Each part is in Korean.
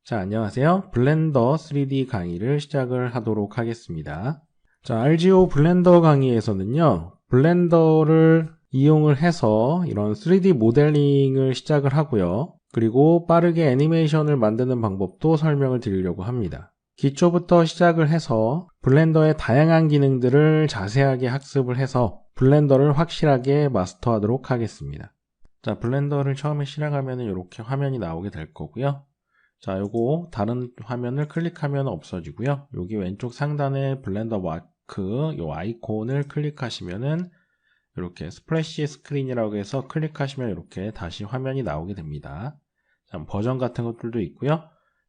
자, 안녕하세요. 블렌더 3D 강의를 시작을 하도록 하겠습니다. 자, RGO 블렌더 강의에서는요, 블렌더를 이용을 해서 이런 3D 모델링을 시작을 하고요. 그리고 빠르게 애니메이션을 만드는 방법도 설명을 드리려고 합니다. 기초부터 시작을 해서 블렌더의 다양한 기능들을 자세하게 학습을 해서 블렌더를 확실하게 마스터하도록 하겠습니다. 자, 블렌더를 처음에 실행하면 이렇게 화면이 나오게 될 거고요. 자, 요거 다른 화면을 클릭하면 없어지고요. 여기 왼쪽 상단에 블렌더 마크 요 아이콘을 클릭하시면은 이렇게 스플래시 스크린이라고 해서 클릭하시면 이렇게 다시 화면이 나오게 됩니다. 자, 버전 같은 것들도 있고요.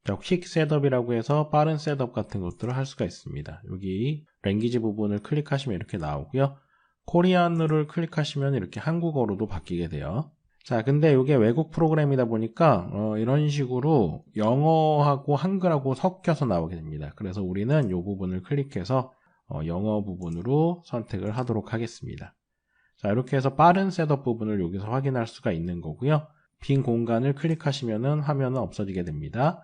자, 퀵 셋업이라고 해서 빠른 셋업 같은 것들을 할 수가 있습니다. 여기 랭귀지 부분을 클릭하시면 이렇게 나오고요. 코리안어를 클릭하시면 이렇게 한국어로도 바뀌게 돼요. 자, 근데 이게 외국 프로그램이다 보니까 이런 식으로 영어하고 한글하고 섞여서 나오게 됩니다. 그래서 우리는 이 부분을 클릭해서 영어 부분으로 선택을 하도록 하겠습니다. 자, 이렇게 해서 빠른 셋업 부분을 여기서 확인할 수가 있는 거고요. 빈 공간을 클릭하시면은 화면은 없어지게 됩니다.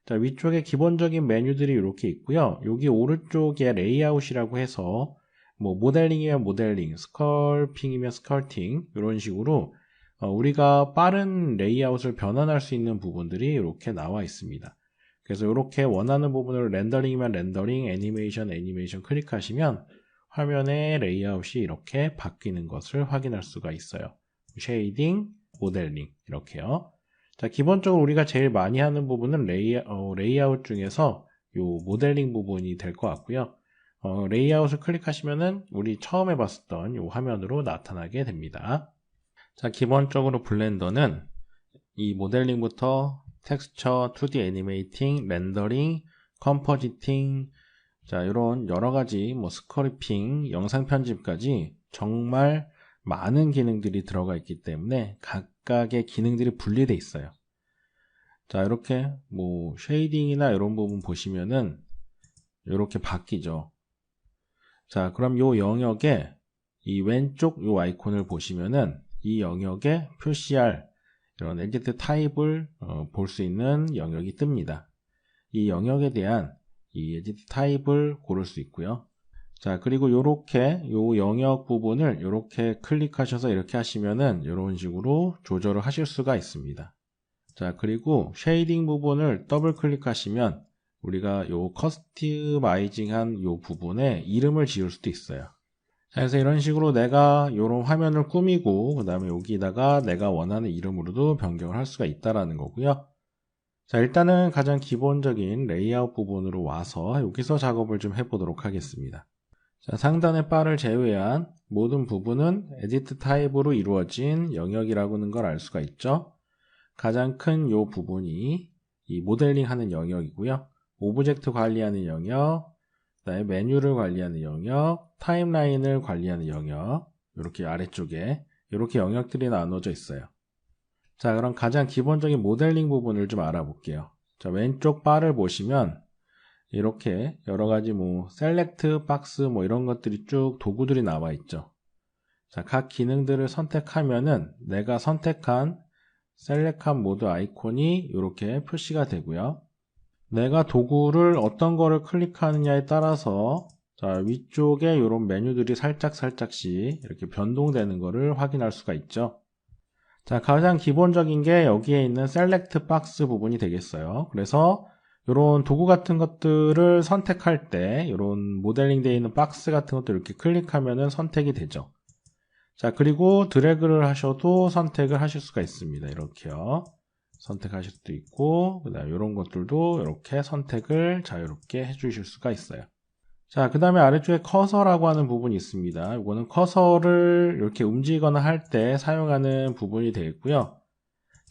자, 위쪽에 기본적인 메뉴들이 이렇게 있고요. 여기 오른쪽에 레이아웃이라고 해서 뭐 모델링이면 모델링, 스컬핑이면 스컬팅 이런 식으로 우리가 빠른 레이아웃을 변환할 수 있는 부분들이 이렇게 나와 있습니다. 그래서 이렇게 원하는 부분을 렌더링이면 렌더링, 애니메이션 클릭하시면 화면의 레이아웃이 이렇게 바뀌는 것을 확인할 수가 있어요. 쉐이딩, 모델링 이렇게요. 자, 기본적으로 우리가 제일 많이 하는 부분은 레이아웃 중에서 이 모델링 부분이 될 것 같고요. 레이아웃을 클릭하시면은 우리 처음에 봤었던 이 화면으로 나타나게 됩니다. 자, 기본적으로 블렌더는 이 모델링부터 텍스처, 2D 애니메이팅, 렌더링, 컴포지팅, 자, 이런 여러 가지 뭐 스크래핑, 영상 편집까지 정말 많은 기능들이 들어가 있기 때문에 각각의 기능들이 분리되어 있어요. 자, 이렇게 뭐 쉐이딩이나 이런 부분 보시면은 이렇게 바뀌죠. 자, 그럼 이 영역에 이 왼쪽 이 아이콘을 보시면은 이 영역에 표시할 이런 에디트 타입을 볼 수 있는 영역이 뜹니다. 이 영역에 대한 이 에디트 타입을 고를 수 있고요. 자, 그리고 요렇게 요 영역 부분을 이렇게 클릭하셔서 이렇게 하시면은 이런 식으로 조절을 하실 수가 있습니다. 자, 그리고 쉐이딩 부분을 더블 클릭하시면 우리가 요 커스터마이징한 요 부분에 이름을 지을 수도 있어요. 자, 그래서 이런 식으로 내가 이런 화면을 꾸미고 그 다음에 여기다가 내가 원하는 이름으로도 변경을 할 수가 있다라는 거고요. 자, 일단은 가장 기본적인 레이아웃 부분으로 와서 여기서 작업을 좀 해보도록 하겠습니다. 자, 상단의 바를 제외한 모든 부분은 에디트 타입으로 이루어진 영역이라고 하는 걸 알 수가 있죠. 가장 큰 요 부분이 이 모델링 하는 영역이고요. 오브젝트 관리하는 영역, 그다음에 메뉴를 관리하는 영역, 타임라인을 관리하는 영역, 이렇게 아래쪽에 이렇게 영역들이 나눠져 있어요. 자, 그럼 가장 기본적인 모델링 부분을 좀 알아볼게요. 자, 왼쪽 바를 보시면 이렇게 여러 가지 뭐 셀렉트 박스 뭐 이런 것들이 쭉 도구들이 나와 있죠. 자, 각 기능들을 선택하면은 내가 선택한 셀렉한 모드 아이콘이 이렇게 표시가 되고요. 내가 도구를 어떤 거를 클릭하느냐에 따라서 자, 위쪽에 이런 메뉴들이 살짝씩 이렇게 변동되는 거를 확인할 수가 있죠. 자, 가장 기본적인 게 여기에 있는 셀렉트 박스 부분이 되겠어요. 그래서 이런 도구 같은 것들을 선택할 때 이런 모델링 되어 있는 박스 같은 것들 이렇게 클릭하면은 선택이 되죠. 자, 그리고 드래그를 하셔도 선택을 하실 수가 있습니다. 이렇게요. 선택하실 수도 있고, 그 다음에 이런 것들도 이렇게 선택을 자유롭게 해주실 수가 있어요. 자, 그 다음에 아래쪽에 커서라고 하는 부분이 있습니다. 이거는 커서를 이렇게 움직이거나 할 때 사용하는 부분이 되겠고요.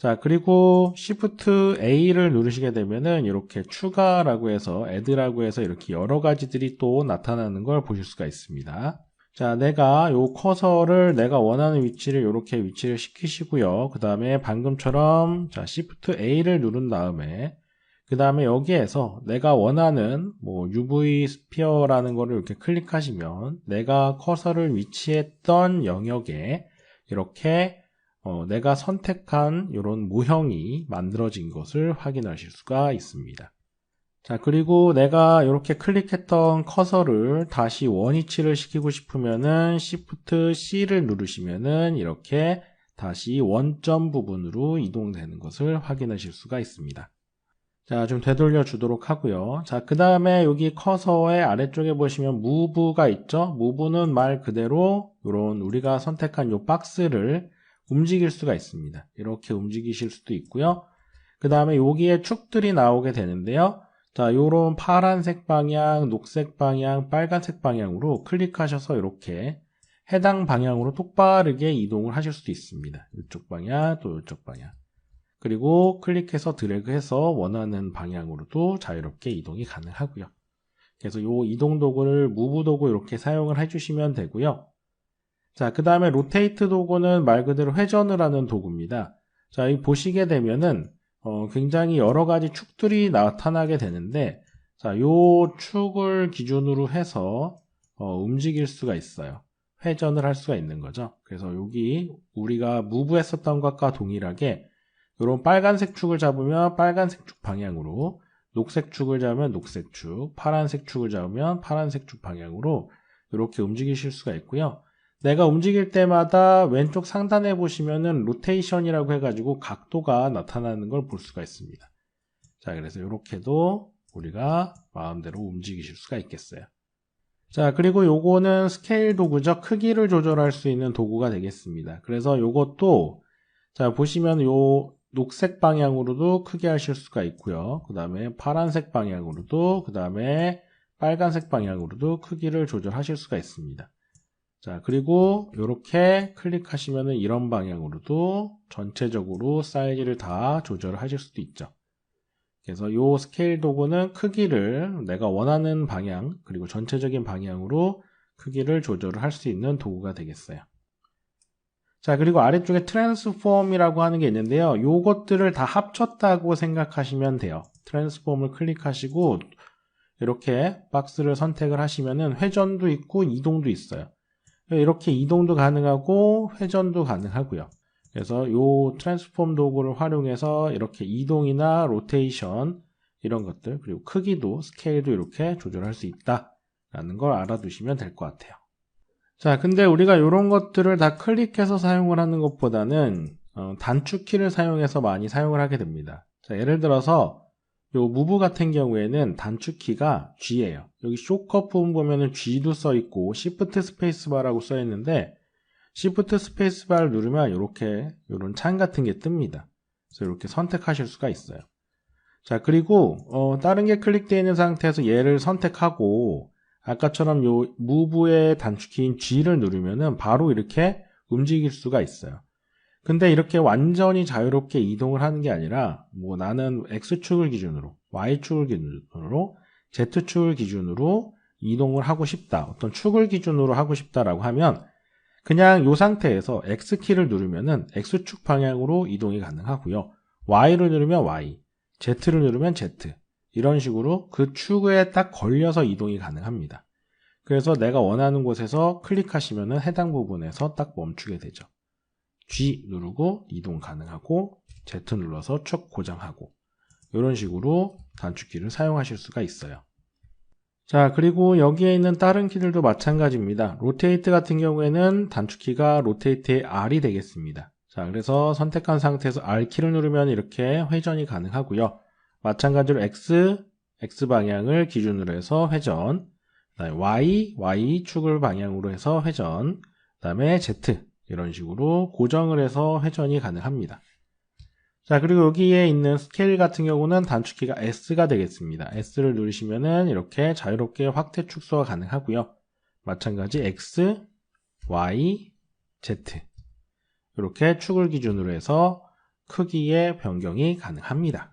자, 그리고 Shift A를 누르시게 되면은 이렇게 추가라고 해서 add라고 해서 이렇게 여러 가지들이 또 나타나는 걸 보실 수가 있습니다. 자, 내가 요 커서를 내가 원하는 위치를 이렇게 위치를 시키시고요. 그 다음에 방금처럼 자, Shift A를 누른 다음에 그 다음에 여기에서 내가 원하는 뭐 UV 스피어라는 거를 이렇게 클릭하시면 내가 커서를 위치했던 영역에 이렇게 내가 선택한 이런 모형이 만들어진 것을 확인하실 수가 있습니다. 자, 그리고 내가 이렇게 클릭했던 커서를 다시 원위치를 시키고 싶으면은 Shift C를 누르시면은 이렇게 다시 원점 부분으로 이동되는 것을 확인하실 수가 있습니다. 자, 좀 되돌려 주도록 하고요. 자, 그 다음에 여기 커서의 아래쪽에 보시면 Move가 있죠? Move는 말 그대로 이런 우리가 선택한 이 박스를 움직일 수가 있습니다. 이렇게 움직이실 수도 있고요. 그 다음에 여기에 축들이 나오게 되는데요. 자, 요런 파란색 방향, 녹색 방향, 빨간색 방향으로 클릭하셔서 이렇게 해당 방향으로 똑바르게 이동을 하실 수도 있습니다. 이쪽 방향, 또 이쪽 방향. 그리고 클릭해서 드래그해서 원하는 방향으로도 자유롭게 이동이 가능하고요. 그래서 요 이동 도구를 무브 도구 이렇게 사용을 해주시면 되고요. 자, 그 다음에 로테이트 도구는 말 그대로 회전을 하는 도구입니다. 자, 이 보시게 되면은 굉장히 여러 가지 축들이 나타나게 되는데, 자, 요 축을 기준으로 해서 움직일 수가 있어요. 회전을 할 수가 있는 거죠. 그래서 여기 우리가 무브 했었던 것과 동일하게 이런 빨간색 축을 잡으면 빨간색 축 방향으로, 녹색 축을 잡으면 녹색 축, 파란색 축을 잡으면 파란색 축 방향으로 이렇게 움직이실 수가 있고요. 내가 움직일 때마다 왼쪽 상단에 보시면은 로테이션이라고 해가지고 각도가 나타나는 걸 볼 수가 있습니다. 자, 그래서 이렇게도 우리가 마음대로 움직이실 수가 있겠어요. 자, 그리고 요거는 스케일 도구죠. 크기를 조절할 수 있는 도구가 되겠습니다. 그래서 요것도 자, 보시면 요 녹색 방향으로도 크게 하실 수가 있고요. 그 다음에 파란색 방향으로도, 그 다음에 빨간색 방향으로도 크기를 조절하실 수가 있습니다. 자, 그리고 이렇게 클릭하시면은 이런 방향으로도 전체적으로 사이즈를 다 조절을 하실 수도 있죠. 그래서 이 스케일 도구는 크기를 내가 원하는 방향, 그리고 전체적인 방향으로 크기를 조절을 할 수 있는 도구가 되겠어요. 자, 그리고 아래쪽에 트랜스폼이라고 하는 게 있는데요. 요것들을 다 합쳤다고 생각하시면 돼요. 트랜스폼을 클릭하시고 이렇게 박스를 선택을 하시면은 회전도 있고 이동도 있어요. 이렇게 이동도 가능하고 회전도 가능하고요. 그래서 이 트랜스폼 도구를 활용해서 이렇게 이동이나 로테이션 이런 것들, 그리고 크기도 스케일도 이렇게 조절할 수 있다라는 걸 알아두시면 될 것 같아요. 자, 근데 우리가 이런 것들을 다 클릭해서 사용을 하는 것보다는 단축키를 사용해서 많이 사용을 하게 됩니다. 자, 예를 들어서 요 무브 같은 경우에는 단축키가 G예요. 여기 쇼컷 부분 보면은 G도 써있고 Shift 스페이스바라고 써있는데 Shift 스페이스바를 누르면 이렇게 이런 창 같은 게 뜹니다. 그래서 이렇게 선택하실 수가 있어요. 자, 그리고 다른 게 클릭되어 있는 상태에서 얘를 선택하고 아까처럼 요 무브의 단축키인 G를 누르면은 바로 이렇게 움직일 수가 있어요. 근데 이렇게 완전히 자유롭게 이동을 하는 게 아니라 뭐 나는 X축을 기준으로, Y축을 기준으로, Z축을 기준으로 이동을 하고 싶다. 어떤 축을 기준으로 하고 싶다라고 하면 그냥 이 상태에서 X키를 누르면은 X축 방향으로 이동이 가능하고요. Y를 누르면 Y, Z를 누르면 Z. 이런 식으로 그 축에 딱 걸려서 이동이 가능합니다. 그래서 내가 원하는 곳에서 클릭하시면은 해당 부분에서 딱 멈추게 되죠. G 누르고 이동 가능하고 Z 눌러서 축 고정하고 이런 식으로 단축키를 사용하실 수가 있어요. 자, 그리고 여기에 있는 다른 키들도 마찬가지입니다. 로테이트 같은 경우에는 단축키가 로테이트의 R이 되겠습니다. 자, 그래서 선택한 상태에서 R키를 누르면 이렇게 회전이 가능하고요. 마찬가지로 X 방향을 기준으로 해서 회전, 그다음에 Y축을 방향으로 해서 회전, 그 다음에 Z 이런 식으로 고정을 해서 회전이 가능합니다. 자, 그리고 여기에 있는 스케일 같은 경우는 단축키가 S가 되겠습니다. S를 누르시면은 이렇게 자유롭게 확대 축소가 가능하고요. 마찬가지 X, Y, Z 이렇게 축을 기준으로 해서 크기의 변경이 가능합니다.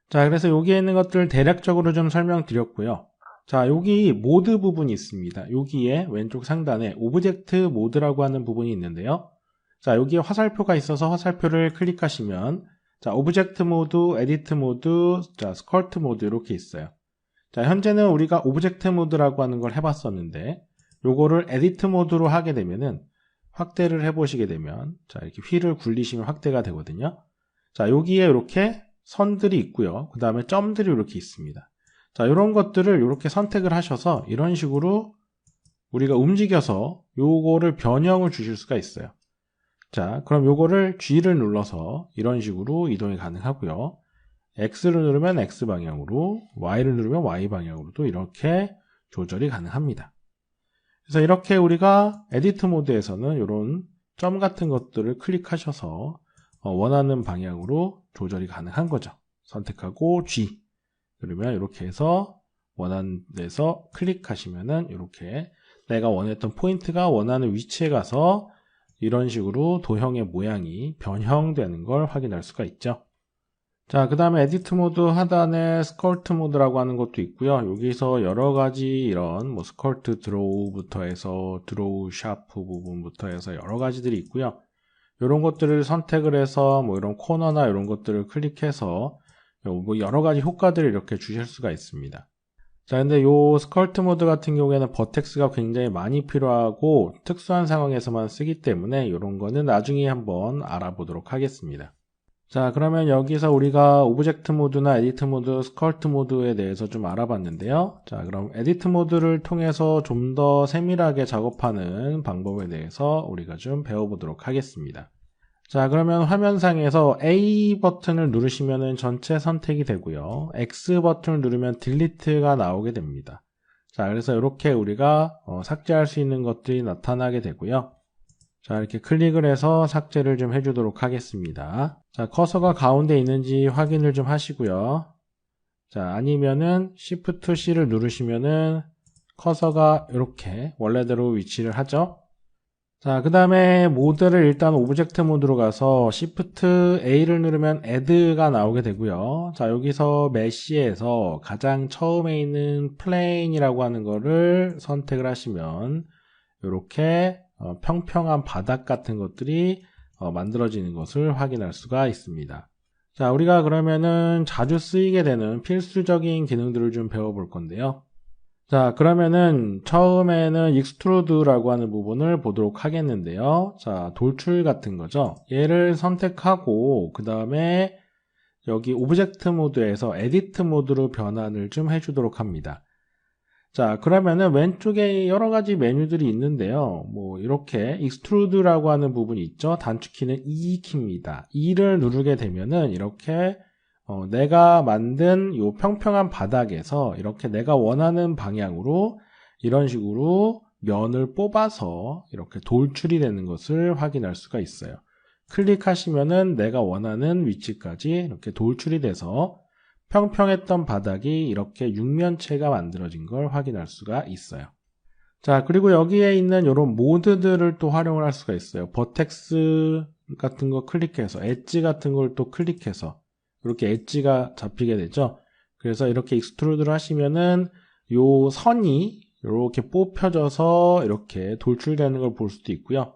자, 그래서 여기에 있는 것들 대략적으로 좀 설명드렸고요. 자, 여기 모드 부분이 있습니다. 여기에 왼쪽 상단에 오브젝트 모드라고 하는 부분이 있는데요. 자, 여기에 화살표가 있어서 화살표를 클릭하시면 자, 오브젝트 모드, 에디트 모드, 자, 스컬트 모드 이렇게 있어요. 자, 현재는 우리가 오브젝트 모드라고 하는 걸 해봤었는데 요거를 에디트 모드로 하게 되면은 확대를 해보시게 되면, 자, 이렇게 휠을 굴리시면 확대가 되거든요. 자, 여기에 이렇게 선들이 있고요. 그 다음에 점들이 이렇게 있습니다. 자, 이런 것들을 이렇게 선택을 하셔서 이런 식으로 우리가 움직여서 요거를 변형을 주실 수가 있어요. 자, 그럼 요거를 G를 눌러서 이런 식으로 이동이 가능하고요. X를 누르면 X 방향으로, Y를 누르면 Y 방향으로도 이렇게 조절이 가능합니다. 그래서 이렇게 우리가 에디트 모드에서는 이런 점 같은 것들을 클릭하셔서 원하는 방향으로 조절이 가능한 거죠. 선택하고 G 그러면 이렇게 해서 원하는 데서 클릭하시면은 이렇게 내가 원했던 포인트가 원하는 위치에 가서 이런 식으로 도형의 모양이 변형되는 걸 확인할 수가 있죠. 자, 그 다음에 에디트 모드 하단에 스컬트 모드라고 하는 것도 있고요. 여기서 여러 가지 이런 뭐 스컬트 드로우부터 해서 드로우 샤프 부분부터 해서 여러 가지들이 있고요. 이런 것들을 선택을 해서 뭐 이런 코너나 이런 것들을 클릭해서 뭐 여러 가지 효과들을 이렇게 주실 수가 있습니다. 자, 근데 요 스컬트 모드 같은 경우에는 버텍스가 굉장히 많이 필요하고 특수한 상황에서만 쓰기 때문에 이런 거는 나중에 한번 알아보도록 하겠습니다. 자, 그러면 여기서 우리가 오브젝트 모드나 에디트 모드, 스컬트 모드에 대해서 좀 알아봤는데요. 자, 그럼 에디트 모드를 통해서 좀 더 세밀하게 작업하는 방법에 대해서 우리가 좀 배워보도록 하겠습니다. 자, 그러면 화면상에서 A 버튼을 누르시면 전체 선택이 되고요. X 버튼을 누르면 딜리트가 나오게 됩니다. 자, 그래서 이렇게 우리가 삭제할 수 있는 것들이 나타나게 되고요. 자, 이렇게 클릭을 해서 삭제를 좀 해주도록 하겠습니다. 자, 커서가 가운데 있는지 확인을 좀 하시고요. 자, 아니면은 Shift C를 누르시면은 커서가 이렇게 원래대로 위치를 하죠. 자, 그 다음에 모드를 일단 오브젝트 모드로 가서 Shift A를 누르면 Add가 나오게 되고요. 자, 여기서 메쉬에서 가장 처음에 있는 Plane이라고 하는 거를 선택을 하시면 이렇게 평평한 바닥 같은 것들이 만들어지는 것을 확인할 수가 있습니다. 자, 우리가 그러면은 자주 쓰이게 되는 필수적인 기능들을 좀 배워볼 건데요. 자, 그러면은 처음에는 익스트루드라고 하는 부분을 보도록 하겠는데요. 자, 돌출 같은 거죠. 얘를 선택하고 그 다음에 여기 오브젝트 모드에서 에디트 모드로 변환을 좀 해주도록 합니다. 자, 그러면은 왼쪽에 여러 가지 메뉴들이 있는데요. 뭐 이렇게 익스트루드라고 하는 부분이 있죠. 단축키는 E키입니다. E를 누르게 되면은 이렇게 내가 만든 이 평평한 바닥에서 이렇게 내가 원하는 방향으로 이런 식으로 면을 뽑아서 이렇게 돌출이 되는 것을 확인할 수가 있어요. 클릭하시면은 내가 원하는 위치까지 이렇게 돌출이 돼서 평평했던 바닥이 이렇게 육면체가 만들어진 걸 확인할 수가 있어요. 자, 그리고 여기에 있는 이런 모드들을 또 활용을 할 수가 있어요. 버텍스 같은 거 클릭해서 엣지 같은 걸 또 클릭해서 이렇게 엣지가 잡히게 되죠. 그래서 이렇게 익스트루드를 하시면은 요 선이 이렇게 뽑혀져서 이렇게 돌출되는 걸 볼 수도 있고요.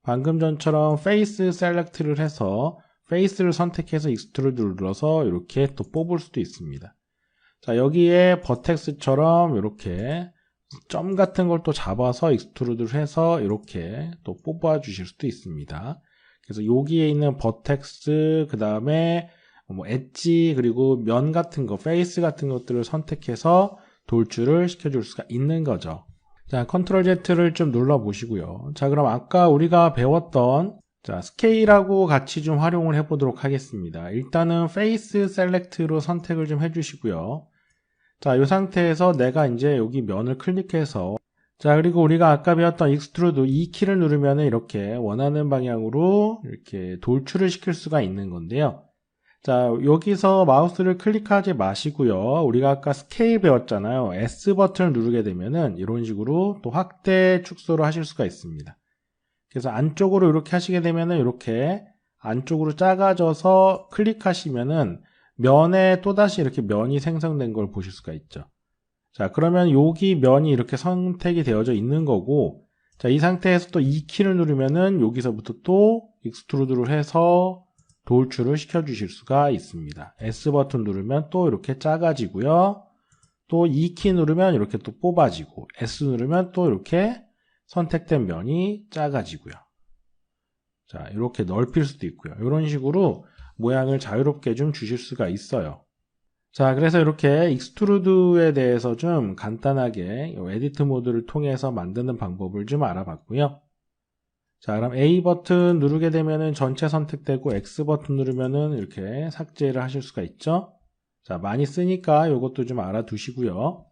방금 전처럼 페이스 셀렉트를 해서 페이스를 선택해서 익스트루드를 눌러서 이렇게 또 뽑을 수도 있습니다. 자, 여기에 버텍스처럼 이렇게 점 같은 걸 또 잡아서 익스트루드를 해서 이렇게 또 뽑아 주실 수도 있습니다. 그래서 여기에 있는 버텍스, 그 다음에 뭐 엣지, 그리고 면 같은 거, 페이스 같은 것들을 선택해서 돌출을 시켜줄 수가 있는 거죠. 자, 컨트롤 Z를 좀 눌러 보시고요. 자, 그럼 아까 우리가 배웠던 자, 스케일하고 같이 좀 활용을 해보도록 하겠습니다. 일단은 페이스 셀렉트로 선택을 좀 해주시고요. 자, 이 상태에서 내가 이제 여기 면을 클릭해서 자, 그리고 우리가 아까 배웠던 익스트루드 E키를 누르면 이렇게 원하는 방향으로 이렇게 돌출을 시킬 수가 있는 건데요. 자, 여기서 마우스를 클릭하지 마시고요. 우리가 아까 스케일 배웠잖아요. S 버튼을 누르게 되면은 이런 식으로 또 확대, 축소를 하실 수가 있습니다. 그래서 안쪽으로 이렇게 하시게 되면은 이렇게 안쪽으로 작아져서 클릭하시면은 면에 또다시 이렇게 면이 생성된 걸 보실 수가 있죠. 자, 그러면 여기 면이 이렇게 선택이 되어져 있는 거고, 자, 이 상태에서 또 E 키를 누르면은 여기서부터 또 익스트루드를 해서 돌출을 시켜주실 수가 있습니다. S 버튼 누르면 또 이렇게 작아지고요. 또 E 키 누르면 이렇게 또 뽑아지고, S 누르면 또 이렇게 선택된 면이 작아지고요. 자, 이렇게 넓힐 수도 있고요. 이런 식으로 모양을 자유롭게 좀 주실 수가 있어요. 자, 그래서 이렇게 익스트루드에 대해서 좀 간단하게 에디트 모드를 통해서 만드는 방법을 좀 알아봤고요. 자, 그럼 A 버튼 누르게 되면은 전체 선택되고 X 버튼 누르면은 이렇게 삭제를 하실 수가 있죠. 자, 많이 쓰니까 이것도 좀 알아두시고요.